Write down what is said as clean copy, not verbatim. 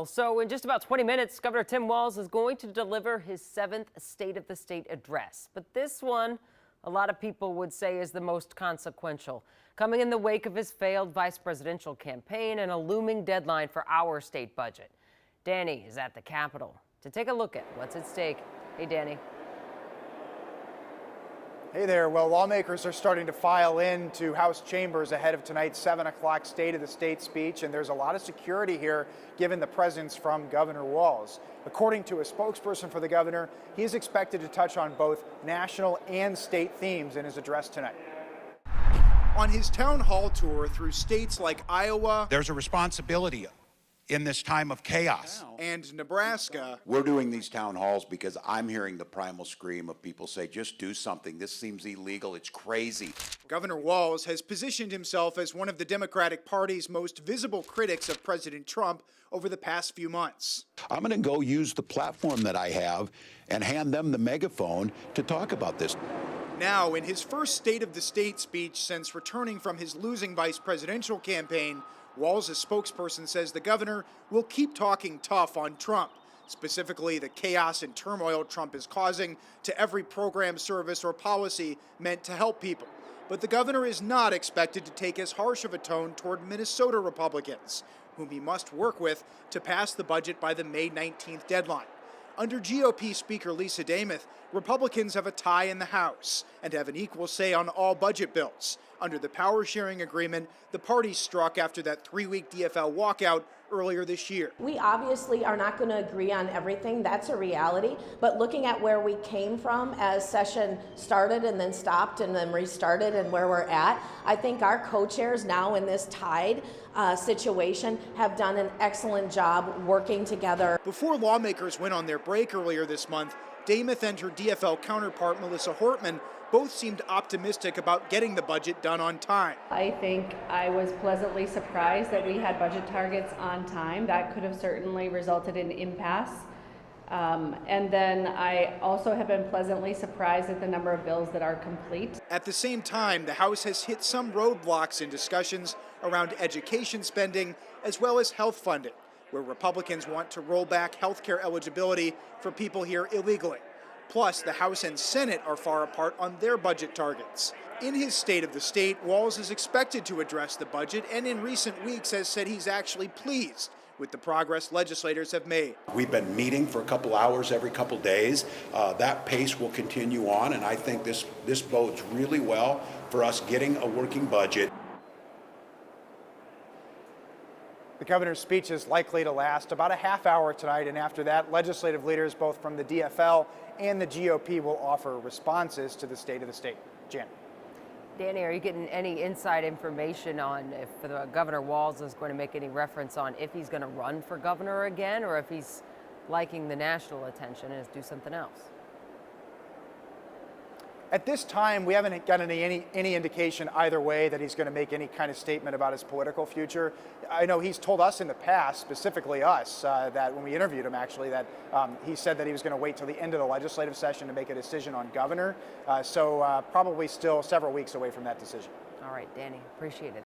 So in just about 20 minutes, Governor Tim Walz is going to deliver his 7th State of the State address. But this one, a lot of people would say, is the most consequential, coming in the wake of his failed vice presidential campaign and a looming deadline for our state budget. Danny is at the Capitol to take a look at what's at stake. Hey, Danny. Hey there. Well, lawmakers are starting to file into House chambers ahead of tonight's 7 o'clock State of the State speech, and there's a lot of security here given the presence from Governor Walz. According to a spokesperson for the governor, he is expected to touch on both national and state themes in his address tonight. On his town hall tour through states like Iowa, there's a responsibility in this time of chaos. And Nebraska. We're doing these town halls because I'm hearing the primal scream of people say, just do something. This seems illegal. It's crazy. Governor Walz has positioned himself as one of the Democratic Party's most visible critics of President Trump over the past few months. I'm going to go use the platform that I have and hand them the megaphone to talk about this. Now, in his first State of the State speech since returning from his losing vice presidential campaign, Walz's spokesperson says the governor will keep talking tough on Trump, specifically the chaos and turmoil Trump is causing to every program, service, or policy meant to help people. But the governor is not expected to take as harsh of a tone toward Minnesota Republicans, whom he must work with to pass the budget by the May 19th deadline. Under GOP Speaker Lisa Demuth, Republicans have a tie in the House and have an equal say on all budget bills. Under the power-sharing agreement the party struck after that 3-week DFL walkout earlier this year. We obviously are not going to agree on everything. That's a reality. But looking at where we came from as session started and then stopped and then restarted and where we're at, I think our co-chairs now in this tied situation have done an excellent job working together. Before lawmakers went on their break earlier this month, Demuth and her DFL counterpart Melissa Hortman both seemed optimistic about getting the budget done on time. I think I was pleasantly surprised that we had budget targets on time. That could have certainly resulted in impasse. And then I also have been pleasantly surprised at the number of bills that are complete. At the same time, the House has hit some roadblocks in discussions around education spending as well as health funding, where Republicans want to roll back health care eligibility for people here illegally. Plus, the House and Senate are far apart on their budget targets. In his State of the State, Walz is expected to address the budget and in recent weeks has said he's actually pleased with the progress legislators have made. We've been meeting for a couple hours every couple days. That pace will continue on, and I think this bodes really well for us getting a working budget. The governor's speech is likely to last about a half hour tonight, and after that, legislative leaders both from the DFL and the GOP will offer responses to the State of the State. Jan. Danny, are you getting any inside information on if the Governor Walz is going to make any reference on if he's going to run for governor again or if he's liking the national attention and do something else? At this time, we haven't gotten any indication either way that he's going to make any kind of statement about his political future. I know he's told us in the past, specifically us, that when we interviewed him actually, that he said that he was going to wait till the end of the legislative session to make a decision on governor. So probably still several weeks away from that decision. All right, Danny, appreciate it.